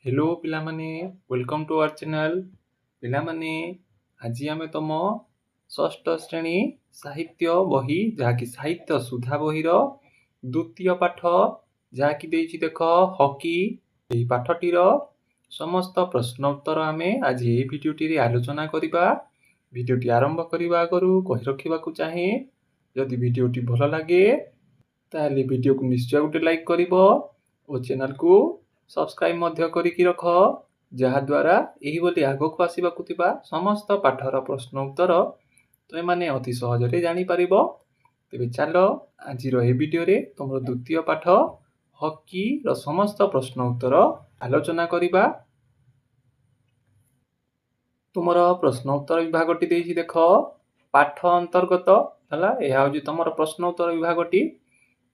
Hello पिलामाने welcome to our channel पिलामाने आज आम तुम षष्ठ श्रेणी साहित्य बही जहाँकि साहित्य सुधा बही द्वितीय पाठ जहाँकि देख हॉकी यही पाठटीर समस्त प्रश्न उत्तर आम आज ये भिडियोटी आलोचना करवा। भिडियोटी आरंभ करने आगु कही रखा चाहे जदि भिडियोटी भल लगे ताली भिडियो को निश्चय गोटे लाइक कर चैनल को सब्सक्राइब करिकी रख जहाद्वारा यही आगक आसवाकुवा समस्त पाठर प्रश्न उत्तर तुम मैंने अति सहजरे जापर। तेरे चल आज भिडियो तुम द्वितीय पाठ हॉकी समस्त प्रश्न उत्तर आलोचना करवा। तुम प्रश्न उत्तर विभागटी देख पाठ अंतर्गत है तुम प्रश्न उत्तर विभागटी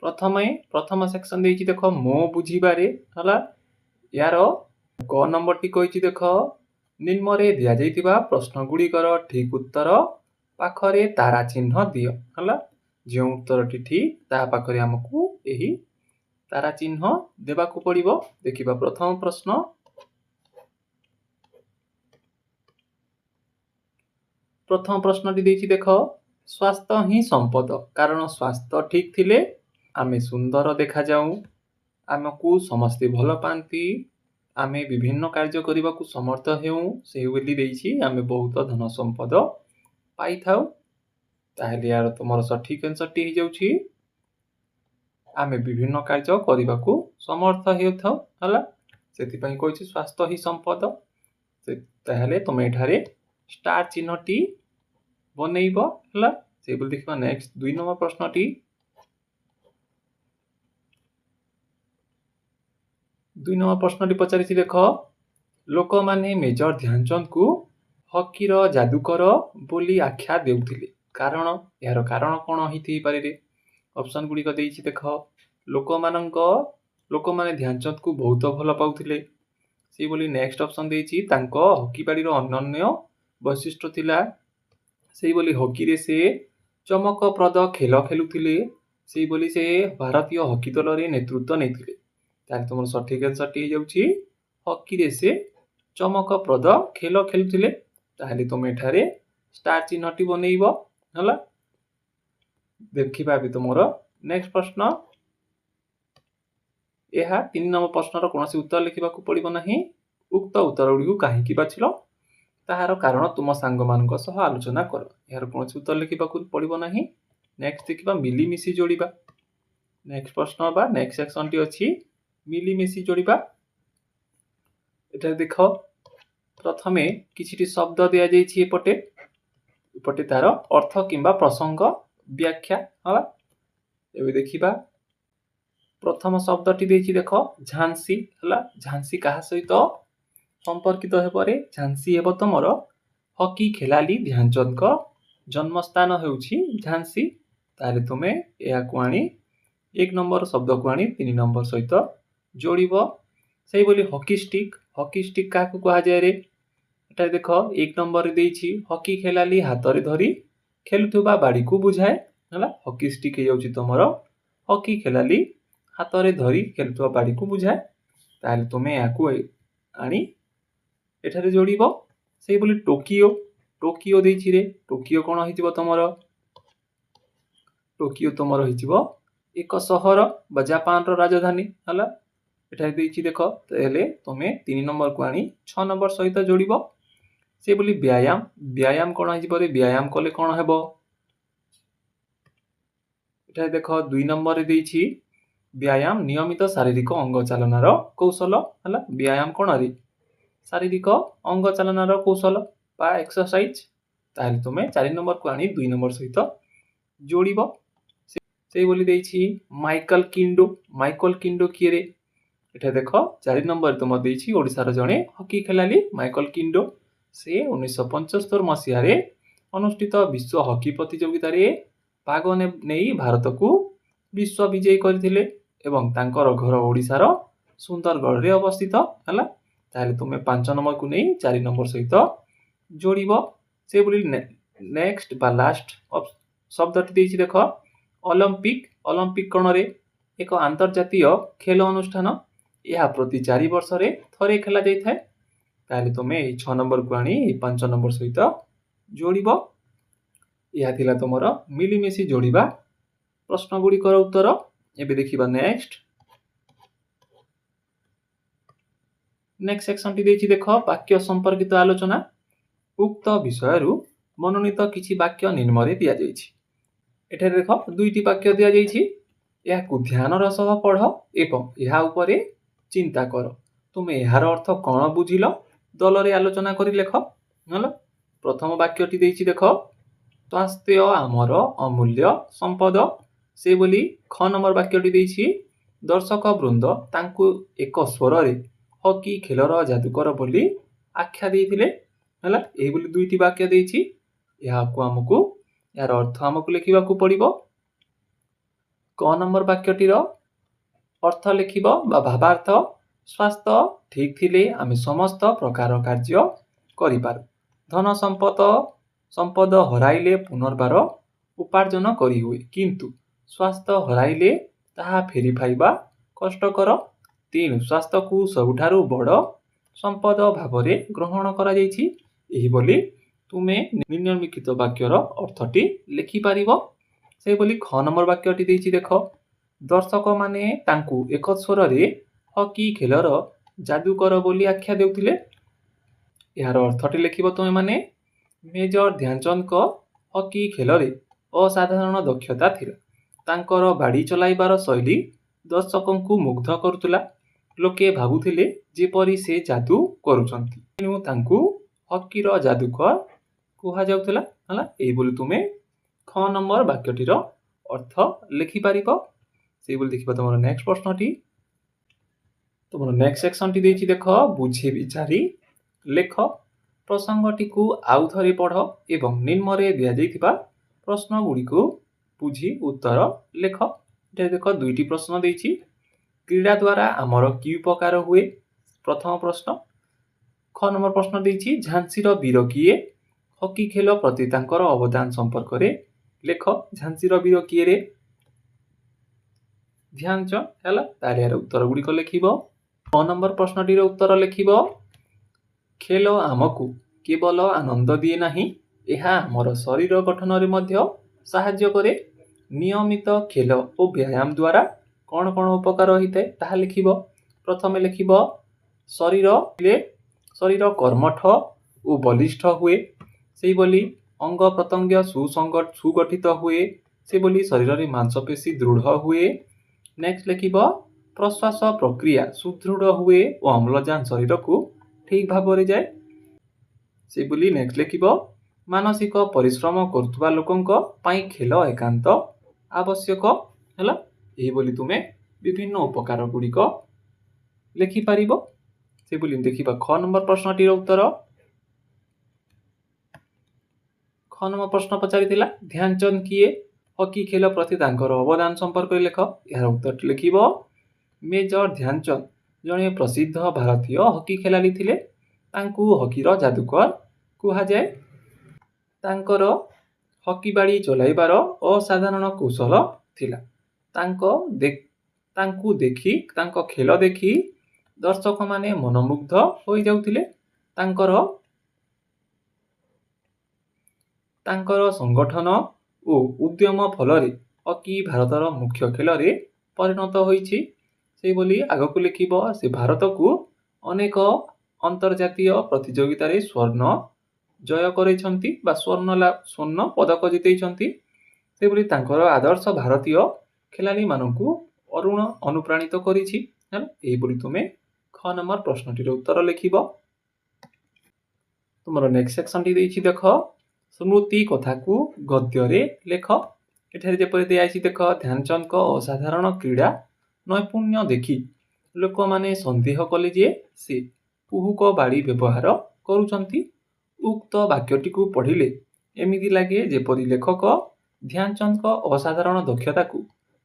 प्रथम सेक्शन देख मो बुझीबारे यार क नंबर टी कही देख निम्न दि जाइथिबा प्रश्न गुड़िकर ठीक उत्तर पाखरे तारा चिन्ह दियो है जो उत्तर टी ठीक ता पाखरे हमकु एही तारा चिन्ह देबाकू पड़िबो। देखिबा प्रथम प्रश्न टी देछि देख स्वास्थ्य ही संपद कारण स्वास्थ्य ठीक थिले आमे सुंदर देखा जाऊं आमको समस्ते भल पाती आमे विभिन्न कार्य करने को समर्थ हेउ से आमे बहुत धन संपद पाई थाउ। ताहले यार तुम सठिक आंसर टी जाउछि आमे विभिन्न कार्य करने को समर्थ हेउथाउ हला सेति पई कहिछि स्वास्थ्य ही संपद। ताहले तुम एठारे स्टार चिन्ह टी बनैबो हला से बोल देखबा। नेक्स्ट 2 नंबर प्रश्न टी 2 नंबर प्रश्न टी पचारिछि देख लोक माने मेजर ध्यानचंद को हॉकी रो जादूकर बोली आख्या देउथिले कारण यार कारण कोन हिथि पारे रे ऑप्शन गुडी को देछि देख लोक माने ध्यानचंद को बहुत भल पाउथिले से बोली। नेक्स्ट ऑप्शन देछि तांको हॉकी बाड़ी रो अनन्य वैशिष्ट्य थिला से बोली हॉकी रे से चमकप्रद खेल खेलुथिले से बोली से भारतीय हॉकी दल रे नेतृत्व नेथिले। ताले तुम सठिक आंसर टी जाउछि हॉकी रे से चमकप्रद खेल खेलुथिले। ताले तुम एठारे स्टार चिन्ह टी बनैबो हला। देखिबा भी तुमरो नेक्स्ट प्रश्न यह 3 नंबर प्रश्न रो कोनोसी उत्तर लिखिबा को पड़िबो नाही उक्त उत्तर गुडी को काहे कि बाछिलो ताहार कारण तुम सांग मानक सह आलोचना कर यार कोनोसी उत्तर लिखिबा को पड़िबो नाही। नेक्स्ट देखिबा मिलीमिशी जोड़िबा। नेक्स्ट प्रश्न बा नेक्स्ट सेक्शन टी अछि मिलीमिशी जोड़िबा। एटा देख प्रथमे किछिटी शब्द दिया जाइछि एपटे तार अर्थ किंबा प्रसंग व्याख्या हला एबे देखिबा प्रथम शब्द टी देछि देख झांसी हला झांसी कहा सहित संपर्कित हेबरे झांसी हेबो तमरो हॉकी खेलाली ध्यानचंद को जन्म स्थान हेउछि झांसी। ताले तुमे या को आनी 1 नंबर शब्द को आनी 3 नंबर सहित जोड़िबो सेही बोली हॉकी स्टिक का को कहा जाय रे एटा देख 1 नंबर देछि हॉकी खेलाली हाथ रे धरी खेलुथुबा बाड़ी को बुझाए हला हॉकी स्टिक हे जाउछि तमरो हॉकी खेलाली हाथ रे धरी खेलुथुबा बाड़ी को बुझाए। ताले तुमे या को आनी एठारे जोड़िबो सेही बोली टोकियो देछि रे टोकियो कोन हितिबो तमरो टोकियो तमरो हितिबो एक शहर बा जापान रो राजधानी हला एठारे देछि देख ताले तुमे 3 नंबर को आनी 6 नंबर सहित जोड़िबो से बोली व्यायाम कोन हितिबो रे व्यायाम कले कोन हेबो एठारे देख 2 नंबर रे देछि व्यायाम नियमित शारीरिक अंग चालनार कौशल हला व्यायाम कोन रे शारीरिक अंग चालनार कौशल बा एक्सरसाइज। ताले तुमे 4 नंबर को आनी 2 नंबर सहित जोड़िबो से बोली देछि माइकल किंडो किए रे एठा देख 4 नंबर तुम देछि ओडिसा रो जणे हॉकी खेलाली माइकल किंडो से 1975 मसिया रे अनुष्ठित विश्व हॉकी प्रतियोगिता रे भाग नेई भारत को विश्व विजयी करथिले एवं तांकर घर ओडिसा रो सुंदरगढ़ रे अवस्थित हला। ताले तुमे 5 नंबर को नेई 4 नंबर सहित जोड़िबो से बोली। नेक्स्ट बा लास्ट शब्द टी देछि देख ओलंपिक कोन रे एक अंतर्जातीय खेल अनुष्ठान ଏହା ପ୍ରତି 4 ବର୍ଷରେ ଥରେ ଖେଳା ଯାଇଥାଏ। ତାହେଲେ ତୁମେ ଏଇ 6 ନମ୍ବରକୁ ଆଣି 5 ନମ୍ବର ସହିତ ଯୋଡ଼ିବ। ଏହା ଥିଲା ତୁମର ମିଳିମିଶି ଯୋଡ଼ିବା ପ୍ରଶ୍ନ ଗୁଡ଼ିକର ଉତ୍ତର। ଏବେ ଦେଖିବା ନେକ୍ସଟ ସେକ୍ସନଟି ଦେଇଛି ଦେଖ ବାକ୍ୟ ସମ୍ପର୍କିତ ଆଲୋଚନା। ଉକ୍ତ ବିଷୟରୁ ମନୋନୀତ କିଛି ବାକ୍ୟ ନିମ୍ନରେ ଦିଆଯାଇଛି। ଏଠାରେ ଦେଖ 2ଟି ବାକ୍ୟ ଦିଆଯାଇଛି। ଏହାକୁ ଧ୍ୟାନର ସହ ପଢ଼ ଏବଂ ଏହା ଉପରେ ଚିନ୍ତା କର। ତୁମେ ଏହାର ଅର୍ଥ କ'ଣ ବୁଝିଲ ଦଳରେ ଆଲୋଚନା କରି ଲେଖ। ହେଲା, ପ୍ରଥମ ବାକ୍ୟଟି ଦେଇଛି ଦେଖ ସ୍ୱାସ୍ଥ୍ୟ ଆମର ଅମୂଲ୍ୟ ସମ୍ପଦ। ସେ ବୋଲି ଖ ନମ୍ବର ବାକ୍ୟଟି ଦେଇଛି ଦର୍ଶକ ବୃନ୍ଦ ତାଙ୍କୁ ଏକ ସ୍ୱରରେ ହକି ଖେଳର ଯାଦୁକର ବୋଲି ଆଖ୍ୟା ଦେଇଥିଲେ। ହେଲା, ଏହିଭଳି 2ଟି ବାକ୍ୟ ଦେଇଛି। ଏହାର ଅର୍ଥ ଆମକୁ ଲେଖିବାକୁ ପଡ଼ିବ। କ ନମ୍ବର ବାକ୍ୟଟିର ଅର୍ଥ ଲେଖିବ ବା ଭାବାର୍ଥ ସ୍ୱାସ୍ଥ୍ୟ ଠିକ୍ ଥିଲେ ଆମେ ସମସ୍ତ ପ୍ରକାର କାର୍ଯ୍ୟ କରିପାରୁ। ଧନ ସମ୍ପଦ ହରାଇଲେ ପୁନର୍ବାର ଉପାର୍ଜନ କରିହୁଏ, କିନ୍ତୁ ସ୍ୱାସ୍ଥ୍ୟ ହରାଇଲେ ତାହା ଫେରି ପାଇବା କଷ୍ଟକର। ତେଣୁ ସ୍ୱାସ୍ଥ୍ୟକୁ ସବୁଠାରୁ ବଡ଼ ସମ୍ପଦ ଭାବରେ ଗ୍ରହଣ କରାଯାଇଛି। ଏହିଭଳି ତୁମେ ନିମ୍ନଲିଖିତ ବାକ୍ୟର ଅର୍ଥଟି ଲେଖିପାରିବ। ସେହିଭଳି ଖ ନମ୍ବର ବାକ୍ୟଟି ଦେଇଛି ଦେଖ ଦର୍ଶକମାନେ ତାଙ୍କୁ ଏକ ସ୍ୱରରେ ହକି ଖେଳର ଯାଦୁକର ବୋଲି ଆଖ୍ୟା ଦେଉଥିଲେ। ଏହାର ଅର୍ଥଟି ଲେଖିବ ତୁମେମାନେ ମେଜର ଧ୍ୟାନଚାନ୍ଦଙ୍କ ହକି ଖେଳରେ ଅସାଧାରଣ ଦକ୍ଷତା ଥିଲା। ତାଙ୍କର ବାଡ଼ି ଚଲାଇବାର ଶୈଳୀ ଦର୍ଶକଙ୍କୁ ମୁଗ୍ଧ କରୁଥିଲା। ଲୋକେ ଭାବୁଥିଲେ ଯେପରି ସେ ଯାଦୁ କରୁଛନ୍ତି, ତେଣୁ ତାଙ୍କୁ ହକିର ଯାଦୁକର କୁହାଯାଉଥିଲା। ହେଲା, ଏହିଭଳି ତୁମେ ଖ ନମ୍ବର ବାକ୍ୟଟିର ଅର୍ଥ ଲେଖିପାରିବ। ସେଇଭଳି ଦେଖିବା ତୁମର ନେକ୍ସଟ ପ୍ରଶ୍ନଟି। ତୁମର ନେକ୍ସଟ ସେକ୍ସନଟି ଦେଇଛି ଦେଖ ବୁଝି ବିଚାରି ଲେଖ। ପ୍ରସଙ୍ଗଟିକୁ ଆଉ ଥରେ ପଢ଼ ଏବଂ ନିମ୍ନରେ ଦିଆଯାଇଥିବା ପ୍ରଶ୍ନ ଗୁଡ଼ିକୁ ବୁଝି ଉତ୍ତର ଲେଖ। ଏଠାରେ ଦେଖ 2ଟି ପ୍ରଶ୍ନ ଦେଇଛି। କ୍ରୀଡ଼ା ଦ୍ୱାରା ଆମର କି ଉପକାର ହୁଏ? ପ୍ରଥମ ପ୍ରଶ୍ନ। ଖ ନମ୍ବର ପ୍ରଶ୍ନ ଦେଇଛି ଝାନ୍ସିର ବୀର କିଏ? ହକି ଖେଳ ପ୍ରତି ତାଙ୍କର ଅବଦାନ ସମ୍ପର୍କରେ ଲେଖ। ଝାନ୍ସିର ବୀର କିଏ ରେ? ଧ୍ୟାନଚାନ୍ଦ। ହେଲା, ତାହେଲେ ଏହାର ଉତ୍ତର ଗୁଡ଼ିକ ଲେଖିବ। କ ନମ୍ବର ପ୍ରଶ୍ନଟିର ଉତ୍ତର ଲେଖିବ ଖେଳ ଆମକୁ କେବଳ ଆନନ୍ଦ ଦିଏ ନାହିଁ, ଏହା ଆମର ଶରୀର ଗଠନରେ ମଧ୍ୟ ସାହାଯ୍ୟ କରେ। ନିୟମିତ ଖେଳ ଓ ବ୍ୟାୟାମ ଦ୍ୱାରା କ'ଣ କ'ଣ ଉପକାର ହୋଇଥାଏ ତାହା ଲେଖିବ। ପ୍ରଥମେ ଲେଖିବ ଶରୀର କର୍ମଠ ଓ ବଳିଷ୍ଠ ହୁଏ। ସେହିଭଳି ଅଙ୍ଗ ପ୍ରତ୍ୟଙ୍ଗ ସୁଗଠିତ ହୁଏ। ସେଭଳି ଶରୀରରେ ମାଂସପେଶୀ ଦୃଢ଼ ହୁଏ। ନେକ୍ସଟ ଲେଖିବ ପ୍ରଶ୍ୱାସ ପ୍ରକ୍ରିୟା ସୁଦୃଢ଼ ହୁଏ ଓ ଅମ୍ଳଜାନ ଶରୀରକୁ ଠିକ୍ ଭାବରେ ଯାଏ। ସେଭଳି ନେକ୍ସଟ ଲେଖିବ ମାନସିକ ପରିଶ୍ରମ କରୁଥିବା ଲୋକଙ୍କ ପାଇଁ ଖେଳ ଏକାନ୍ତ ଆବଶ୍ୟକ। ହେଲା, ଏହିଭଳି ତୁମେ ବିଭିନ୍ନ ଉପକାର ଗୁଡ଼ିକ ଲେଖିପାରିବ। ସେଭଳି ଦେଖିବା ଖ ନମ୍ବର ପ୍ରଶ୍ନଟିର ଉତ୍ତର। ଖ ନମ୍ବର ପ୍ରଶ୍ନ ପଚାରିଥିଲା ଧ୍ୟାନଚାନ୍ଦ କିଏ? ହକି ଖେଳ ପ୍ରତି ତାଙ୍କର ଅବଦାନ ସମ୍ପର୍କରେ ଲେଖ। ଏହାର ଉତ୍ତରଟି ଲେଖିବ ମେଜର ଧ୍ୟାନଚାନ୍ଦ ଜଣେ ପ୍ରସିଦ୍ଧ ଭାରତୀୟ ହକି ଖେଳାଳି ଥିଲେ। ତାଙ୍କୁ ହକିର ଯାଦୁକର କୁହାଯାଏ। ତାଙ୍କର ହକି ବାଡ଼ି ଚଲାଇବାର ଅସାଧାରଣ କୌଶଳ ଥିଲା। ତାଙ୍କ ଖେଳ ଦେଖି ଦର୍ଶକମାନେ ମନମୁଗ୍ଧ ହୋଇଯାଉଥିଲେ। ତାଙ୍କର ସଂଗଠନ ଓ ଉଦ୍ୟମ ଫଳରେ ହକି ଭାରତର ମୁଖ୍ୟ ଖେଳରେ ପରିଣତ ହୋଇଛି। ସେହିଭଳି ଆଗକୁ ଲେଖିବ ସେ ଭାରତକୁ ଅନେକ ଅନ୍ତର୍ଜାତୀୟ ପ୍ରତିଯୋଗିତାରେ ସ୍ୱର୍ଣ୍ଣ ଜୟ କରିଛନ୍ତି ବା ସ୍ୱର୍ଣ୍ଣ ପଦକ ଜିତେଇଛନ୍ତି। ସେଭଳି ତାଙ୍କର ଆଦର୍ଶ ଭାରତୀୟ ଖେଳାଳିମାନଙ୍କୁ ଅନୁପ୍ରାଣିତ କରିଛି। ଏହିଭଳି ତୁମେ ଖ ନମ୍ବର ପ୍ରଶ୍ନଟିର ଉତ୍ତର ଲେଖିବ। ତୁମର ନେକ୍ସଟ ସେକ୍ସନଟି ଦେଇଛି ଦେଖ ସ୍ମୃତି କଥାକୁ ଗଦ୍ୟରେ ଲେଖ। ଏଠାରେ ଯେପରି ଦିଆଯାଇଛି ଦେଖ ଧ୍ୟାନଚାନ୍ଦଙ୍କ ଅସାଧାରଣ କ୍ରୀଡ଼ା ନୈପୁଣ୍ୟ ଦେଖି ଲୋକମାନେ ସନ୍ଦେହ କଲେ ଯେ ସେ କୁହୁକ ବାଡ଼ି ବ୍ୟବହାର କରୁଛନ୍ତି। ଉକ୍ତ ବାକ୍ୟଟିକୁ ପଢ଼ିଲେ ଏମିତି ଲାଗେ ଯେପରି ଲେଖକ ଧ୍ୟାନଚାନ୍ଦଙ୍କ ଅସାଧାରଣ ଦକ୍ଷତାକୁ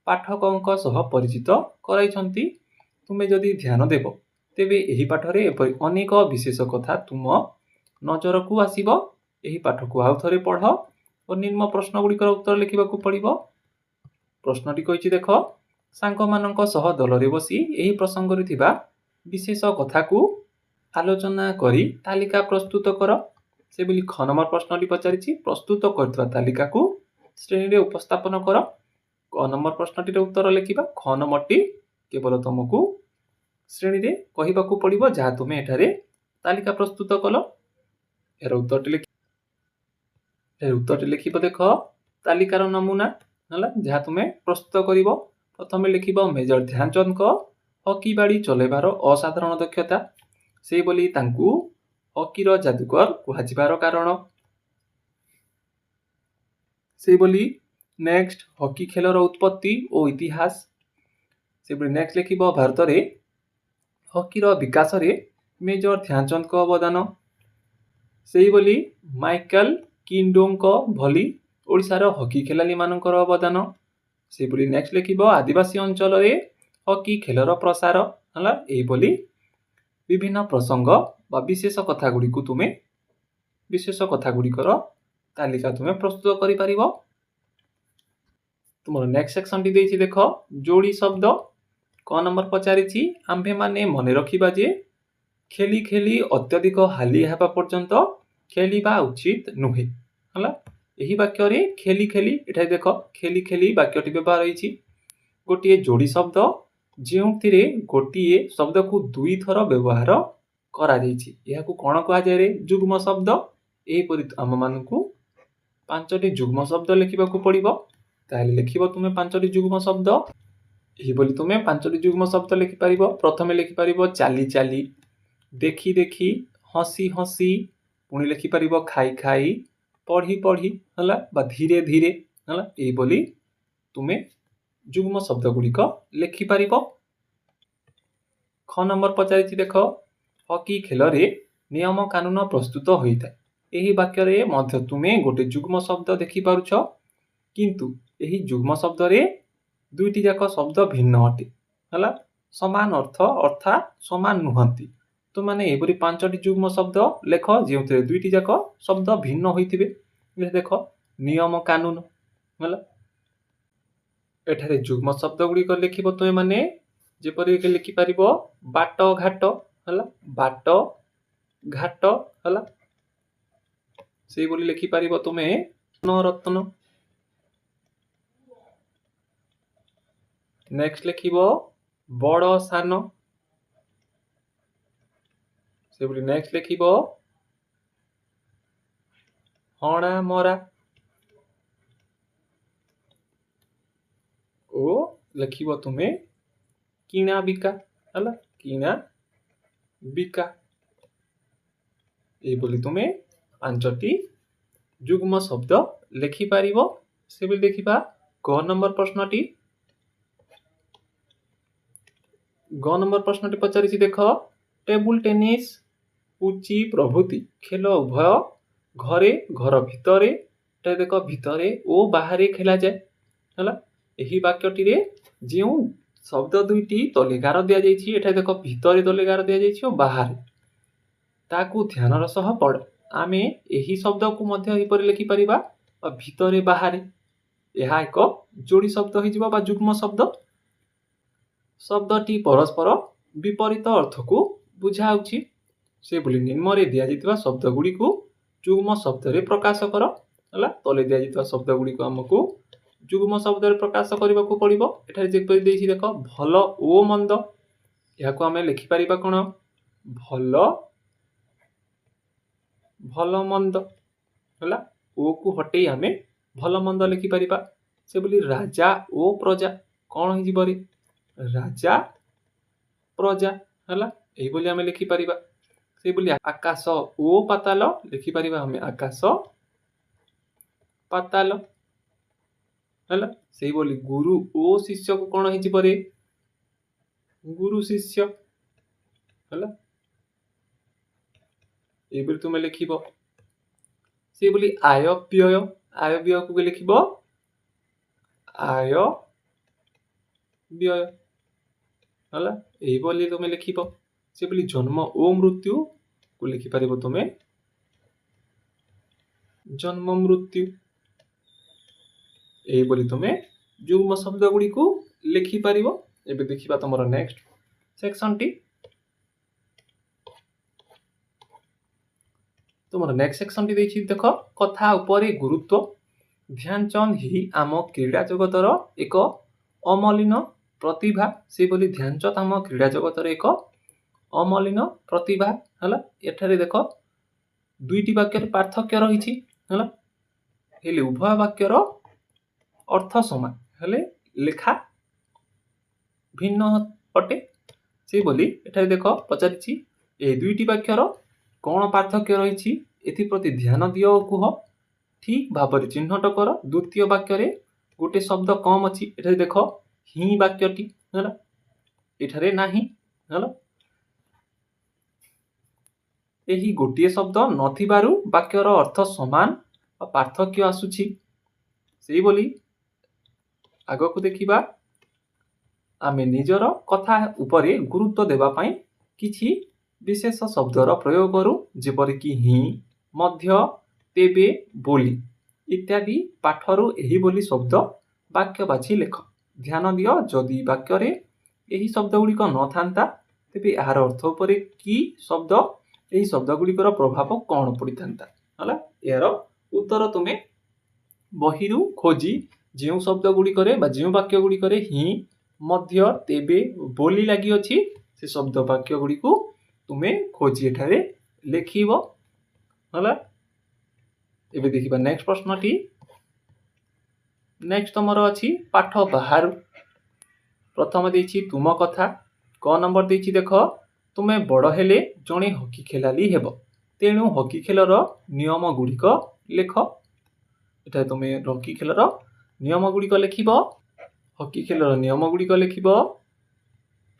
ପାଠକଙ୍କ ସହ ପରିଚିତ କରାଇଛନ୍ତି। ତୁମେ ଯଦି ଧ୍ୟାନ ଦେବ ତେବେ ଏହି ପାଠରେ ଏପରି ଅନେକ ବିଶେଷ କଥା ତୁମ ନଜରକୁ ଆସିବ। ଏହି ପାଠକୁ ଆଉ ଥରେ ପଢ଼ ଓ ନିମ୍ନ ପ୍ରଶ୍ନ ଗୁଡ଼ିକର ଉତ୍ତର ଲେଖିବାକୁ ପଡ଼ିବ। ପ୍ରଶ୍ନଟି କହିଛି ଦେଖ ସାଙ୍ଗମାନଙ୍କ ସହ ଦଳରେ ବସି ଏହି ପ୍ରସଙ୍ଗରେ ଥିବା विशेष कथाकू आलोचना करी तालिका प्रस्तुत कर से बोली ख नंबर प्रश्न पचारि प्रस्तुत कर तालिका को श्रेणी रे उपस्थापन कर क नंबर प्रश्नटीर उत्तर लिखिबा ख नंबरटी केवल तुमको श्रेणी रे कहिबाकू पड़िबो जहाँ तुमे एठारे तालिका प्रस्तुत कल यार उत्तरटी लिखिबो देख तालिकार नमूना हला जहाँ तुमे प्रस्तुत करिबो प्रथमे लिखिबो मेजर ध्यानचंद को हकी बाड़ी चलेबार असाधारण दक्षता से बोली तांकू हकीर जादूगर कुहाजिबार कारण से बोली नेक्स्ट हकी खेलर उत्पत्ति और इतिहास से बोली नेक्स्ट लिखिबो भारत रे हकीर विकास रे मेजर ध्यानचंद को अवदान से बोली माइकल किंडोंग को भली ओडिशार हकी खेलाड़ी मानकर अवदान से बोली नेक्स्ट लिखिबो आदिवासी अंचल रे हकी खेलर प्रसार हला एई बोली विभिन्न प्रसंग बा विशेष कथा गुडी को तुमे विशेष कथा गुडीकर तालिका तुमे प्रस्तुत करि परिबो तुमर नेक्स्ट सेक्शन टी देछि देखो जोड़ी शब्द क नंबर पचारिछि आम्भे माने मने रखिबा जे खेली खेली अत्यधिक हाली हेबा पर्यंत खेलिबा उचित नुहे हला एही वाक्य रे खेली खेली एठा देखो खेली खेली वाक्यटी व्यवहार होइछि गोटिए जोड़ी शब्द जेउथिरे गोटिए शब्द को दुई थर व्यवहार करा जाइछि याकू कोन कहा जाय रे जुग्म शब्द एही परि हम मानकू पांचटी जुग्म शब्द लिखिबाकू पड़िबो ताले लिखिबो तुमे पांचटी जुग्म शब्द एही बोली तुमे पांचटी जुग्म शब्द लिखि परिबो प्रथमे लिखि परिबो चाली चाली देखी देखी हसी हसी पुणी लिखि परिबो खाई खाई पढ़ी पढ़ी हला बा धीरे धीरे हला एही बोली तुमे जुग्म शब्द गुड़िक लिखि परिबो ख नंबर पचारिछि देखो हकी खेल रे नियम कानून प्रस्तुत होइता एही वाक्य रे मध्य तुमे गोटे जुग्म शब्द देखि पारुछ किंतु एही जुग्म शब्द रे दुईटी जाक शब्द भिन्न अटे हला समान अर्थ अर्थात समान नुहंती तो माने एबरी पांचटी जुग्म शब्द लेख जेउथे दुईटी जाक शब्द भिन्न होइथिबे देखो नियम कानून हला एठारे जुग्म शब्द गुडी को लिखिबो तुमे माने जेपरि के लिखि परिबो बाट घाट हला बाट घाट हला सेही बोली लिखि परिबो तुमे रत्न नेक्स्ट लिखिबो बड़ सान से बोली नेक्स्ट लिखिबो हणा मरा ओ लिखिबो तुमे किना बिका हला किना बिका ए बोली तुमे पांचटी जुग्म शब्द लिखि पारिबो से बोली देखिबा ग नंबर प्रश्नटी ग नंबर प्रश्नटी पचारिछि देखो टेबुल टेनिस पुची प्रभृति खेल उभय घरे घर भितरे एटा देखो भितरे ओ बाहरे खेला जाए हला एही वाक्यटी रे जेउ शब्द दुईटी तलेगार दिया जाइछि एटा देखो भितरे तलेगार दिया जाइछि ओ बाहरे ताकू ध्यानर सह पढ़ आमे एही शब्द को मध्य एही पर लिखि परिबा भितरे बाहरे एहा एक जोड़ी शब्द होई जिवो बा जुग्म शब्द शब्दटी परस्पर विपरीत अर्थ को बुझाउछि से बोली निम्न रे दिया जितबा शब्द गुडी को जुग्म शब्द रे प्रकाश कर हला तले दिया जितबा शब्द गुडी को हमकु जुग्म शब्द रे प्रकाश करबा को पड़िबो एठारे जेपरि देछि देखो भलो ओ मंद या को हमें लिखि परिबा कोन भलो भलो मंद हला ओ को हटेई हमें भलो मंद लिखि परिबा से बोली राजा ओ प्रजा कोन हि जिबरे राजा प्रजा हला एही बोली हमें लिखि परिबा से बोली आकाश ओ पाताल लिखि परिबा हमें आकाश पाताल हला सेही बोली गुरु ओ शिष्य को कोन हि जिबरे गुरु शिष्य हला एही बोली तुमे लिखिबो से बोली आय व्यय को लिखिबो आय व्यय हला एही बोली तुमे लिखिबो से बोली जन्म ओ मृत्यु को लिखि परिबो तुमे जन्म मृत्यु एही बोली तुमे जुग्म शब्द गुडी को लिखि परिबो एबे देखिबा तमरो नेक्स्ट सेक्शन टी तुमर नेक्स्ट सेक्शन टी देछि देख कथा उपरे गुरुत्व ध्यानचंद ही आम क्रीड़ा जगतर एक अमलिन प्रतिभा से बोली ध्यानचंद आम क्रीड़ा जगतर एक अमलिन प्रतिभा है एठारे देख दुईटी वाक्यर पार्थक्य रही है उभय वाक्यर अर्थ समान हेले लेखा भिन्न अटे से बोली एठारे देख पचारि ए दुईटी वाक्यर कौन पार्थक्य रही एप्रति ध्यान दियो कुह ठीक भाव चिन्हट कर द्वितीय वाक्य गोटे शब्द कम अच्छी एठारे देख ही वाक्यटी है एठारे नाही है यही गोटे शब्द नथिबारु वाक्यर अर्थ समान पार्थक्य आसुछि सेही बोली आग को देखिबा आमे निजर कथा उपरे गुरुत्व देबा पई किछि विशेष शब्दर प्रयोग करू जेपरिक ही मध्य तेबे बोली इत्यादि पाठरू एही बोली शब्द वाक्य बाछि लेख ध्यान दियो जदि वाक्य रे एही शब्द गुड़िक न थांता तेबे यार अर्थ उपरे की शब्द एही शब्द गुड़िकर प्रभाव कौन पड़ी थांता हला यार उत्तर तुमे बहिरू खोजी जो शब्द गुड़िकरे बा जो वाक्य गुड़िकरे ही मध्य तेबे बोली लगी अछि से शब्द वाक्य गुड़िको तुमे खोजी एठारे लेखिबो हला एबे देखिबा नेक्स्ट प्रश्नटी नेक्स्ट तमर अछि पाठ बाहर प्रथम देछि तुम कथा क नंबर देछि देख तुमे बड़ हेले जणे हॉकी खेलाली हेबो तेणु हॉकी खेलर नियम गुड़िक लेख एटा तुमे हॉकी खेलर नियम गुड़िक लेखिबो हॉकी खेलर नियम गुड़िक लेखिबो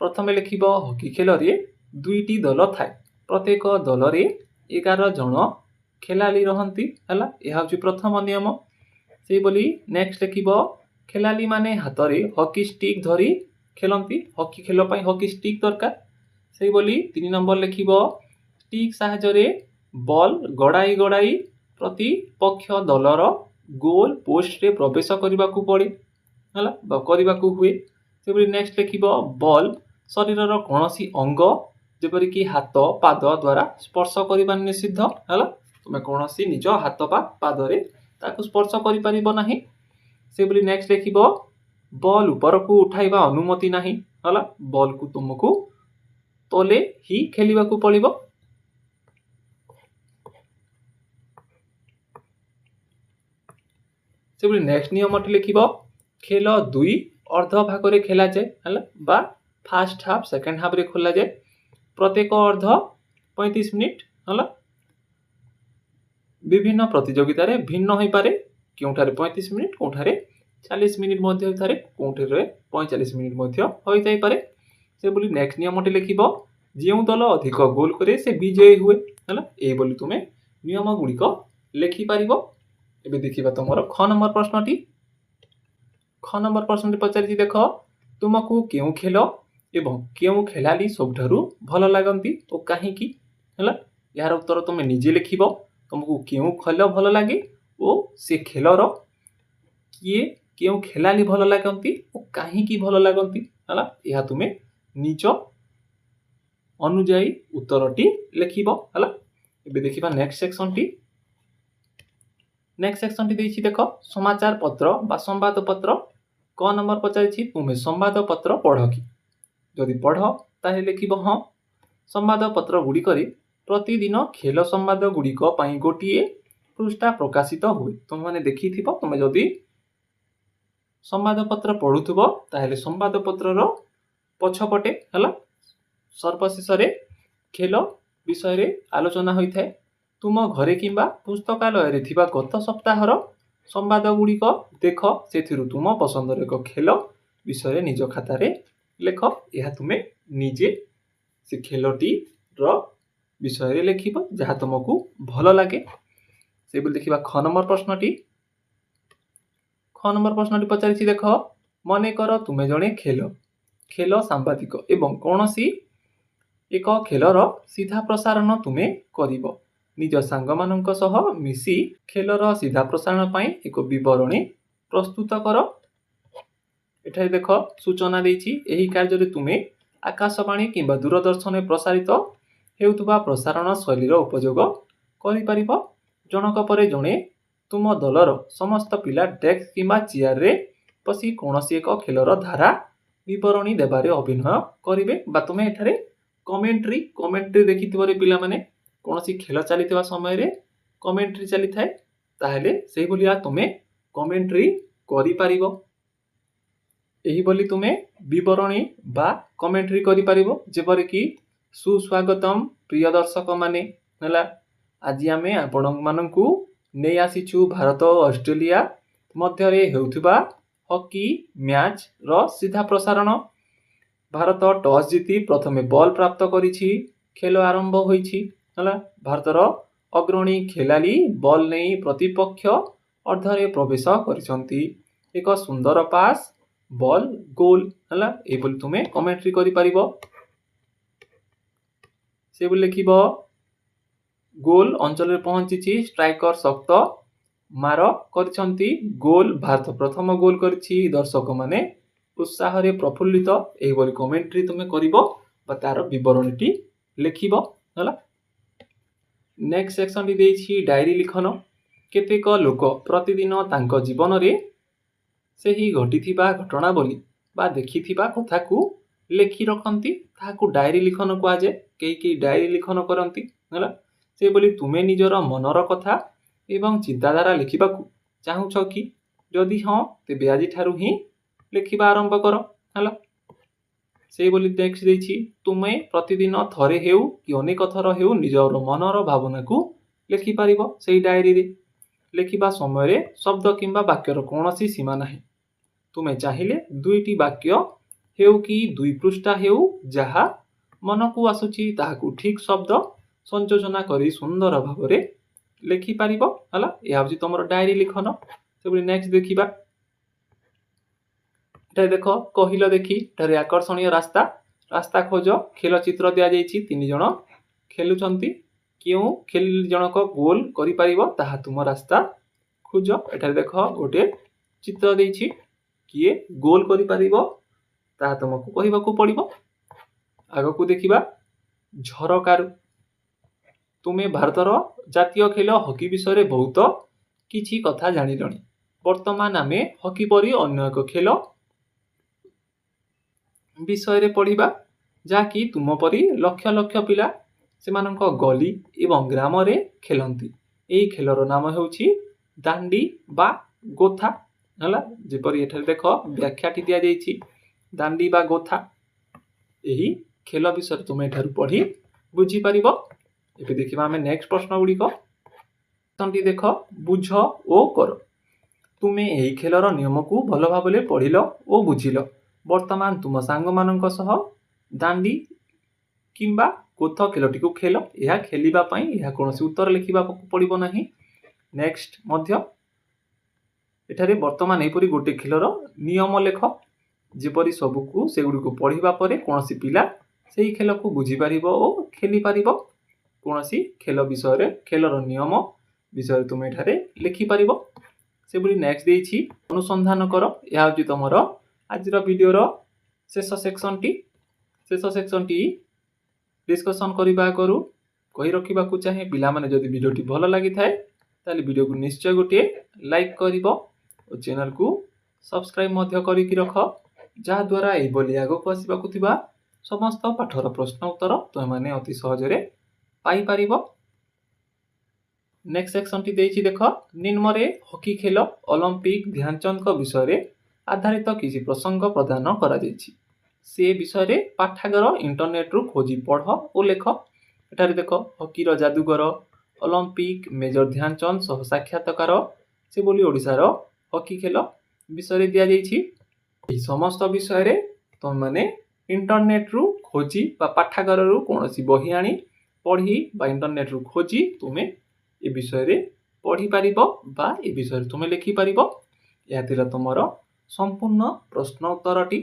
प्रथमे लेखिबो हॉकी खेल रे दुईटी दल थाए प्रत्येक दल रे 11 जन खेलाली रहंती हला एहा होची प्रथम नियम से बोली नेक्स्ट लेखिबो खेलाली माने हाथ रे हॉकी स्टिक धरी खेलंती हॉकी खेल पई हॉकी स्टिक दरकार से बोली 3 नंबर लेखिबो स्टिक साहाय्य रे बॉल गड़ाई गड़ाई प्रति पक्ष दलर गोल पोस्ट रे प्रवेश करबा को पड़े हला बा करबा को हुए से बोली नेक्स्ट लेखिबो बॉल शरीरर कोनोसी अंग जेपरि कि हाथ पाद द्वारा स्पर्श करबा निषिद्ध हला तुमे कोनोसी निज हाथ पा पाद रे ताकू स्पर्श करि परिबो नाही से बोली नेक्स्ट लेखिबो बॉल ऊपर को उठाइबा अनुमति नाही हला बॉल को तुमको तले ही खेलिबा को पड़िबो से बोली नेक्स्ट नियमटी लिखिबो खेल दुई अर्ध भाग रे खेला जाए हला बा फर्स्ट हाफ सेकंड हाफ रे खोला जाए प्रत्येक अर्ध 35 मिनिट हला विभिन्न प्रतियोगिता रे भिन्न होई पारे केउठारे 35 मिनिट कोठारे 40 मिनिट मध्य होई थारे कोठारे 45 मिनिट मध्य होई जाई पारे से बोली नेक्स्ट नियमटी लिखिबो जेउ दल अधिक गोल करे से विजयी हुए हला ए बोली तुमे नियम गुड़िक लेखि पारिबो एबे देखिबा तमरो ख नंबर प्रश्नटी ख नंबर प्रश्नटी पचारि देख तुमको केउ खेल एवं केउ खेलाली सबठारु भल लागंती ओ काहे की हला यार उत्तर तुमे निजे लिखिबो तुमको केउ खेल भल लागे ओ से खेलर किए केउ खेलाली भल लागंती ओ काहे की भल लागंती हला या तुमे निज अनुଯାयी उत्तरटी लेखिबो हला एबे देखिबा नेक्स्ट सेक्शन टी देछि देख समाचार पत्र बा संवाद पत्र क नंबर पचाइछि तुमे संवाद पत्र पढ़ कि जदि पढ़ ताहे लेखिबो हां संवाद पत्र गुडी करे प्रतिदिन खेल संवाद गुडीक पई गोटिए पृष्ठा प्रकाशित हुए तुम माने देखिथिबो तुमे जदि संवाद पत्र पढुथबो ताहेले संवाद पत्रर पछपटे हला सर्वशेष रे खेल विषय रे आलोचना होई थाए तुम घरे किंबा पुस्तकालय रे थिबा गत सप्ताहर संवाद गुडीक देख सेथिरु तुम पसंदर एक खेल विषय रे निज खाता रे लेख यह तुमे निजे से खेलटी रो विषय रे लेखिबो जहा तुमको भल लागे से बोल देखिबा ख नंबर प्रश्नटी पचारिछि देख मने कर तुमे जणे खेल सांबादिक एवं कोनोसी एक खेलर सीधा प्रसारण तुमे करिबो निज सांग मानक सह मिसी खेलर सीधा प्रसारण पई एक विवरणी प्रस्तुत कर एठारे देख सूचना देछि एही कार्य रे तुमे आकाशवाणी किंबा दूरदर्शन प्रसारित हेउतबा प्रसारण शैलीर उपयोग କରିପାରିବ। ଜଣକ ପରେ ଜଣେ ତୁମ ଦଳର ସମସ୍ତ ପିଲା ଡେସ୍କ କିମ୍ବା ଚେୟାରରେ ବସି କୌଣସି ଏକ ଖେଳର ଧାରା ବିବରଣୀ ଦେବାରେ ଅଭିନୟ କରିବେ ବା ତୁମେ ଏଠାରେ କମେଣ୍ଟ୍ରି ଦେଖିଥିବ ପିଲାମାନେ କୌଣସି ଖେଳ ଚାଲିଥିବା ସମୟରେ କମେଣ୍ଟ୍ରି ଚାଲିଥାଏ, ତାହେଲେ ସେଇଭଳିଆ ତୁମେ କମେଣ୍ଟ୍ରି କରିପାରିବ। ଏହିଭଳି ତୁମେ ବିବରଣୀ ବା କମେଣ୍ଟ୍ରି କରିପାରିବ। ଯେପରିକି ସୁସ୍ୱାଗତମ ପ୍ରିୟ ଦର୍ଶକମାନେ, ହେଲା ଆଜି ଆମେ ଆପଣମାନଙ୍କୁ ନେଇ ଆସିଛୁ ଭାରତ ଓ ଅଷ୍ଟ୍ରେଲିଆ ମଧ୍ୟରେ ହେଉଥିବା ହକି ମ୍ୟାଚ୍ର ସିଧା ପ୍ରସାରଣ। ଭାରତ ଟସ୍ ଜିତି ପ୍ରଥମେ ବଲ୍ ପ୍ରାପ୍ତ କରିଛି। ଖେଳ ଆରମ୍ଭ ହୋଇଛି। ହେଲା ଭାରତର ଅଗ୍ରଣୀ ଖେଳାଳି ବଲ୍ ନେଇ ପ୍ରତିପକ୍ଷ ଅର୍ଦ୍ଧରେ ପ୍ରବେଶ କରିଛନ୍ତି। ଏକ ସୁନ୍ଦର ପାସ୍, ବଲ୍ ଗୋଲ୍। ହେଲା ଏହିଭଳି ତୁମେ କମେଣ୍ଟ୍ରି କରିପାରିବ। ସେଭଳି ଲେଖିବ ଗୋଲ୍ ଅଞ୍ଚଳରେ ପହଞ୍ଚିଛି, ଷ୍ଟ୍ରାଇକର ଶକ୍ତ ମାର କରିଛନ୍ତି, ଗୋଲ୍ ଭାରତ ପ୍ରଥମ ଗୋଲ୍ କରିଛି, ଦର୍ଶକମାନେ ଉତ୍ସାହରେ ପ୍ରଫୁଲ୍ଲିତ। ଏହିଭଳି କମେଣ୍ଟ୍ରି ତୁମେ କରିବ ବା ତାର ବିବରଣୀଟି ଲେଖିବ। ହେଲା ନେକ୍ସଟ ସେକ୍ସନଟି ଦେଇଛି ଡାଏରୀ ଲିଖନ। କେତେକ ଲୋକ ପ୍ରତିଦିନ ତାଙ୍କ ଜୀବନରେ ସେହି ଘଟିଥିବା ଘଟଣାବଳୀ ବା ଦେଖିଥିବା କଥାକୁ ଲେଖି ରଖନ୍ତି, ତାହାକୁ ଡାଏରୀ ଲିଖନ କୁହାଯାଏ। କେହି ଡାଏରୀ ଲିଖନ କରନ୍ତି। ହେଲା ସେଭଳି ତୁମେ ନିଜର ମନର କଥା ଏବଂ ଚିନ୍ତାଧାରା ଲେଖିବାକୁ ଚାହୁଁଛ କି? ଯଦି ହଁ, ତେବେ ଆଜିଠାରୁ ହିଁ ଲେଖିବା ଆରମ୍ଭ କର। ହେଲା ସେଇଭଳି ନେକ୍ସଟ ଦେଇଛି ତୁମେ ପ୍ରତିଦିନ ଥରେ ହେଉ କି ଅନେକ ଥର ହେଉ ନିଜର ମନର ଭାବନାକୁ ଲେଖିପାରିବ। ସେଇ ଡାଏରୀରେ ଲେଖିବା ସମୟରେ ଶବ୍ଦ କିମ୍ବା ବାକ୍ୟର କୌଣସି ସୀମା ନାହିଁ। ତୁମେ ଚାହିଁଲେ 2ଟି ବାକ୍ୟ ହେଉ କି 2 ପୃଷ୍ଠା ହେଉ, ଯାହା ମନକୁ ଆସୁଛି ତାହାକୁ ଠିକ ଶବ୍ଦ ସଂଯୋଜନା କରି ସୁନ୍ଦର ଭାବରେ ଲେଖିପାରିବ। ହେଲା ଏହା ହେଉଛି ତୁମର ଡାଏରୀ ଲିଖନ। ସେଭଳି ନେକ୍ସଟ ଦେଖିବା। ଏଠାରେ ଦେଖ କହିଲ ଦେଖି, ଏଠାରେ ଆକର୍ଷଣୀୟ ରାସ୍ତା ଖୋଜ। ଖେଳ ଚିତ୍ର ଦିଆଯାଇଛି, 3 ଜଣ ଖେଳୁଛନ୍ତି। କେଉଁ ଖେଳାଳି ଜଣକ ଗୋଲ୍ କରିପାରିବ ତାହା ତୁମ ରାସ୍ତା ଖୋଜ। ଏଠାରେ ଦେଖ ଗୋଟେ ଚିତ୍ର ଦେଇଛି, କିଏ ଗୋଲ୍ କରିପାରିବ ତାହା ତୁମକୁ କହିବାକୁ ପଡ଼ିବ। ଆଗକୁ ଦେଖିବା ଝରକାରୁ। ତୁମେ ଭାରତର ଜାତୀୟ ଖେଳ ହକି ବିଷୟରେ ବହୁତ କିଛି କଥା ଜାଣିଲଣି। ବର୍ତ୍ତମାନ ଆମେ ହକି ପରି ଅନ୍ୟ ଏକ ଖେଳ ବିଷୟରେ ପଢ଼ିବା, ଯାହାକି ତୁମ ପରି ଲକ୍ଷ ଲକ୍ଷ ପିଲା ସେମାନଙ୍କ ଗଳି ଏବଂ ଗ୍ରାମରେ ଖେଳନ୍ତି। ଏହି ଖେଳର ନାମ ହେଉଛି ଦାଣ୍ଡି ବା ଗୋଥା। ହେଲା ଯେପରି ଏଠାରେ ଦେଖ ବ୍ୟାଖ୍ୟାଟି ଦିଆଯାଇଛି, ଦାଣ୍ଡି ବା ଗୋଥା। ଏହି ଖେଳ ବିଷୟରେ ତୁମେ ଏଠାରୁ ପଢ଼ି ବୁଝିପାରିବ। ଏବେ ଦେଖିବା ଆମେ ନେକ୍ସଟ ପ୍ରଶ୍ନ ଗୁଡ଼ିକ। ଦେଖ ବୁଝ ଓ କର। ତୁମେ ଏହି ଖେଳର ନିୟମକୁ ଭଲ ଭାବରେ ପଢ଼ିଲ ଓ ବୁଝିଲ। ବର୍ତ୍ତମାନ ତୁମ ସାଙ୍ଗମାନଙ୍କ ସହ ଦାଣ୍ଡି କିମ୍ବା ଗୋଥ ଖେଳଟିକୁ ଖେଳ। ଏହା ଖେଳିବା ପାଇଁ ଏହା କୌଣସି ଉତ୍ତର ଲେଖିବାକୁ ପଡ଼ିବ ନାହିଁ। ନେକ୍ସଟ ମଧ୍ୟ ଏଠାରେ ବର୍ତ୍ତମାନ ଏହିପରି ଗୋଟେ ଖେଳର ନିୟମ ଲେଖ, ଯେପରି ସବୁକୁ ସେଗୁଡ଼ିକୁ ପଢ଼ିବା ପରେ କୌଣସି ପିଲା ସେହି ଖେଳକୁ ବୁଝିପାରିବ ଓ ଖେଳିପାରିବ। କୌଣସି ଖେଳ ବିଷୟରେ ଖେଳର ନିୟମ ବିଷୟରେ ତୁମେ ଏଠାରେ ଲେଖିପାରିବ। ସେଭଳି ନେକ୍ସଟ ଦେଇଛି ଅନୁସନ୍ଧାନ କର। ଏହା ହେଉଛି ତୁମର ଆଜିର ଭିଡ଼ିଓର ଶେଷ ସେକ୍ସନଟି ଡିସ୍କସନ୍ କରିବା ଆଗରୁ କହି ରଖିବାକୁ ଚାହେଁ, ପିଲାମାନେ ଯଦି ଭିଡ଼ିଓଟି ଭଲ ଲାଗିଥାଏ ତାହେଲେ ଭିଡ଼ିଓକୁ ନିଶ୍ଚୟ ଗୋଟିଏ ଲାଇକ୍ କରିବ ଓ ଚ୍ୟାନେଲକୁ ସବସ୍କ୍ରାଇବ୍ ମଧ୍ୟ କରିକି ରଖ, ଯାହାଦ୍ୱାରା ଏହିଭଳି ଆଗକୁ ଆସିବାକୁ ଥିବା ସମସ୍ତ ପାଠର ପ୍ରଶ୍ନ ଉତ୍ତର ତୁମେମାନେ ଅତି ସହଜରେ ପାଇପାରିବ। ନେକ୍ସଟ ସେକ୍ସନଟି ଦେଇଛି ଦେଖ ନିମ୍ନରେ ହକି ଖେଳ ଅଲିମ୍ପିକ ଧ୍ୟାନଚାନ୍ଦଙ୍କ ବିଷୟରେ ଆଧାରିତ କିଛି ପ୍ରସଙ୍ଗ ପ୍ରଦାନ କରାଯାଇଛି। ସେ ବିଷୟରେ ପାଠାଗାର ଇଣ୍ଟରନେଟରୁ ଖୋଜି ପଢ଼ ଓ ଲେଖ। ଏଠାରେ ଦେଖ ହକିର ଯାଦୁକର, ଅଲିମ୍ପିକ ମେଜର ଧ୍ୟାନଚାନ୍ଦ ସହ ସାକ୍ଷାତକାର, ସେଭଳି ଓଡ଼ିଶାର ହକି ଖେଳ ବିଷୟରେ ଦିଆଯାଇଛି। ଏହି ସମସ୍ତ ବିଷୟରେ ତୁମେମାନେ ଇଣ୍ଟରନେଟରୁ ଖୋଜି ବା ପାଠାଗାରରୁ କୌଣସି ବହି ଆଣି ପଢ଼ି ବା ଇଣ୍ଟରନେଟରୁ ଖୋଜି ତୁମେ ଏ ବିଷୟରେ ପଢ଼ିପାରିବ ବା ଏ ବିଷୟରେ ତୁମେ ଲେଖିପାରିବ। ଏହା ଥିଲା ତୁମର ସମ୍ପୂର୍ଣ୍ଣ ପ୍ରଶ୍ନ ଉତ୍ତରଟି।